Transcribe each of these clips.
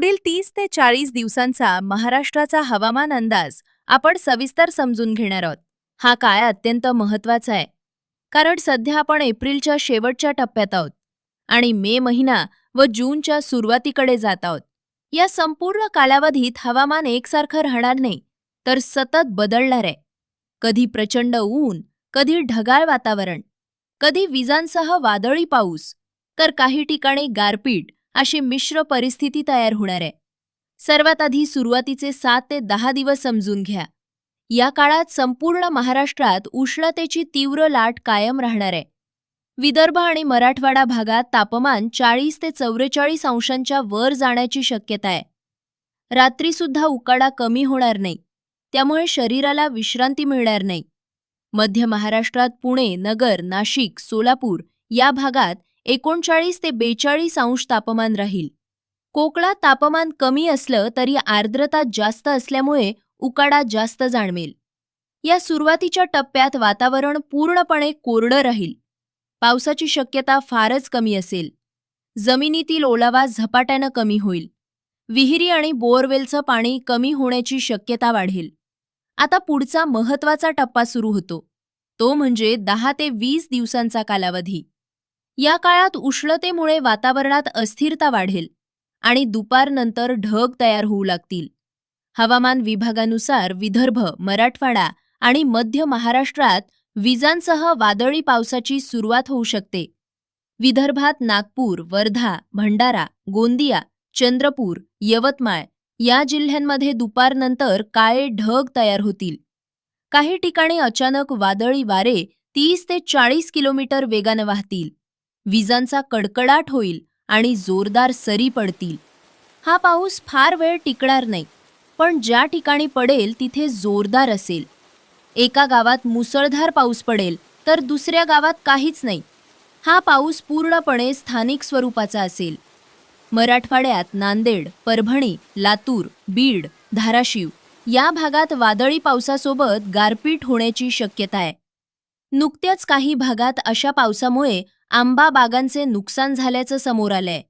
पुढील 30 ते 40 दिवसांचा महाराष्ट्राचा हवामान अंदाज आपण सविस्तर समजून घेणार आहोत. हा काळ अत्यंत महत्त्वाचा आहे, कारण सध्या आपण एप्रिलच्या शेवटच्या टप्प्यात आहोत आणि मे महिना व जूनच्या सुरुवातीकडे जात आहोत. या संपूर्ण कालावधीत हवामान एकसारखं राहणार नाही, तर सतत बदलणार आहे. कधी प्रचंड ऊन, कधी ढगाळ वातावरण, कधी विजांसह वादळी पाऊस, तर काही ठिकाणी गारपीट अशी मिश्र परिस्थिती तयार होणार आहे. सर्वात आधी सुरुवातीचे 7 ते 10 दिवस समजून घ्या. या काळात संपूर्ण महाराष्ट्रात उष्णतेची तीव्र लाट कायम राहणार आहे. विदर्भ आणि मराठवाडा भागात तापमान 40 ते 44 अंशांच्या वर जाण्याची शक्यता आहे. रात्रीसुद्धा उकाडा कमी होणार नाही, त्यामुळे शरीराला विश्रांती मिळणार नाही. मध्य महाराष्ट्रात पुणे, नगर, नाशिक, सोलापूर या भागात 39 ते 42 अंश तापमान राहील. कोकणात तापमान कमी असलं तरी आर्द्रता जास्त असल्यामुळे उकाडा जास्त जाणवेल. या सुरुवातीच्या टप्प्यात वातावरण पूर्णपणे कोरडं राहील. पावसाची शक्यता फारच कमी असेल. जमिनीतील ओलावा झपाट्यानं कमी होईल. विहिरी आणि बोअरवेलचं पाणी कमी होण्याची शक्यता वाढेल. आता पुढचा महत्त्वाचा टप्पा सुरू होतो, तो म्हणजे 10 ते 20 दिवसांचा कालावधी. या काळात उष्णतेमुळे वातावरणात अस्थिरता वाढेल आणि दुपारनंतर ढग तयार होऊ लागतील. हवामान विभागानुसार विदर्भ, मराठवाडा आणि मध्य महाराष्ट्रात विजांसह वादळी पावसाची सुरुवात होऊ शकते. विदर्भात नागपूर, वर्धा, भंडारा, गोंदिया, चंद्रपूर, यवतमाळ या जिल्ह्यांमध्ये दुपारनंतर काळे ढग तयार होतील. काही ठिकाणी अचानक वादळी वारे 30 ते 40 किलोमीटर वेगानं वाहतील. विजांचा कडकडाट होईल आणि जोरदार सरी पडतील. हा पाऊस फार वेळ टिकणार नाही, पण ज्या ठिकाणी पडेल तिथे जोरदार असेल. एका गावात मुसळधार पाऊस पडेल तर दुसऱ्या गावात काहीच नाही. हा पाऊस पूर्णपणे स्थानिक स्वरूपाचा असेल. मराठवाड्यात नांदेड, परभणी, लातूर, बीड, धाराशिव या भागात वादळी पावसासोबत गारपीट होण्याची शक्यता आहे. नुकत्याच काही भागात अशा पावसामुळे आंबा बागांचे नुकसान झाल्याचं समोर आलंय.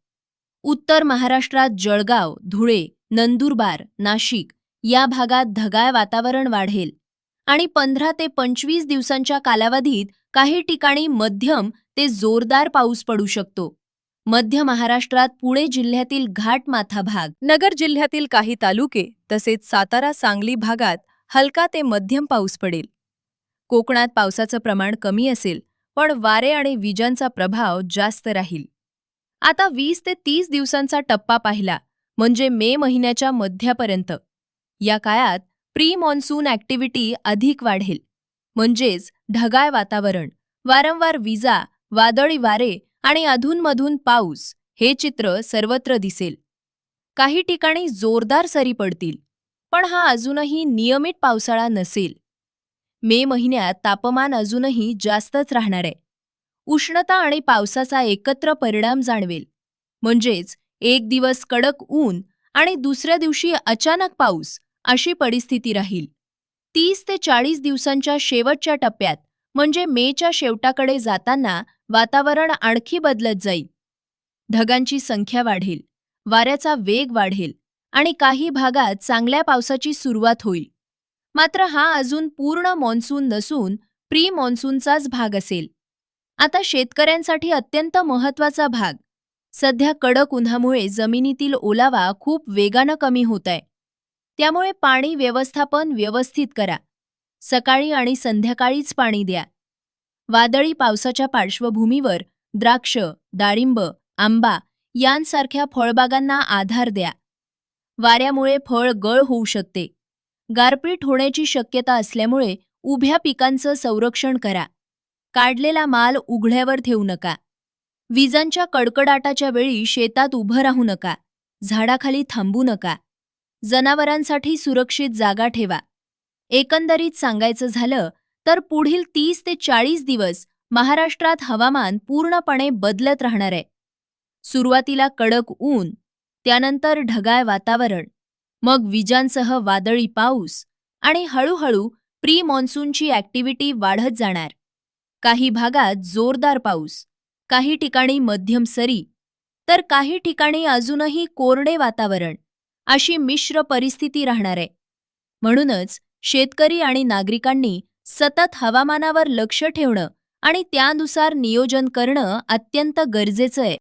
उत्तर महाराष्ट्रात जळगाव, धुळे, नंदुरबार, नाशिक या भागात ढगाळ वातावरण वाढेल आणि 15 ते 25 दिवसांच्या कालावधीत काही ठिकाणी मध्यम ते जोरदार पाऊस पडू शकतो. मध्य महाराष्ट्रात पुणे जिल्ह्यातील घाटमाथा भाग, नगर जिल्ह्यातील काही तालुके तसेच सातारा, सांगली भागात हलका ते मध्यम पाऊस पडेल. कोकणात पावसाचं प्रमाण कमी असेल, पण वारे आणि विजांचा प्रभाव जास्त राहील. आता 20 ते 30 दिवसांचा टप्पा पाहिला, म्हणजे मे महिन्याच्या मध्यापर्यंत. या काळात प्री मॉन्सून ॲक्टिव्हिटी अधिक वाढेल, म्हणजेच ढगाळ वातावरण, वारंवार विजा, वादळी वारे आणि अधूनमधून पाऊस हे चित्र सर्वत्र दिसेल. काही ठिकाणी जोरदार सरी पडतील, पण हा अजूनही नियमित पावसाळा नसेल. मे महिन्यात तापमान अजूनही जास्तच राहणार आहे. उष्णता आणि पावसाचा एकत्र परिणाम जाणवेल, म्हणजेच एक दिवस कडक ऊन आणि दुसऱ्या दिवशी अचानक पाऊस अशी परिस्थिती राहील. 30 ते 40 दिवसांच्या शेवटच्या टप्प्यात म्हणजे मेच्या शेवटाकडे जाताना वातावरण आणखी बदलत जाईल. ढगांची संख्या वाढेल, वाऱ्याचा वेग वाढेल आणि काही भागात चांगल्या पावसाची सुरुवात होईल. मात्र हा अजून पूर्ण मॉन्सून नसून प्री मॉन्सूनचाच भाग असेल. आता शेतकऱ्यांसाठी अत्यंत महत्त्वाचा भाग. सध्या कडक उन्हामुळे जमिनीतील ओलावा खूप वेगानं कमी होत आहे. त्यामुळे पाणी व्यवस्थापन व्यवस्थित करा. सकाळी आणि संध्याकाळीच पाणी द्या. वादळी पावसाच्या पार्श्वभूमीवर द्राक्ष, डाळिंब, आंबा यांसारख्या फळबागांना आधार द्या. वाऱ्यामुळे फळ गळ होऊ शकते. गारपीट होण्याची शक्यता असल्यामुळे उभ्या पिकांचं संरक्षण करा. काढलेला माल उघड्यावर ठेवू नका. विजांच्या कडकडाटाच्या वेळी शेतात उभं राहू नका. झाडाखाली थांबू नका. जनावरांसाठी सुरक्षित जागा ठेवा. एकंदरीत सांगायचं झालं तर पुढील 30 ते 40 दिवस महाराष्ट्रात हवामान पूर्णपणे बदलत राहणार आहे. सुरुवातीला कडक ऊन, त्यानंतर ढगाळ वातावरण, मग विजांसह वादळी पाऊस आणि हळूहळू प्री मॉन्सूनची ॲक्टिव्हिटी वाढत जाणार. काही भागात जोरदार पाऊस, काही ठिकाणी मध्यम सरी, तर काही ठिकाणी अजूनही कोरडे वातावरण अशी मिश्र परिस्थिती राहणार आहे. म्हणूनच शेतकरी आणि नागरिकांनी सतत हवामानावर लक्ष ठेवणं आणि त्यानुसार नियोजन करणं अत्यंत गरजेचं आहे.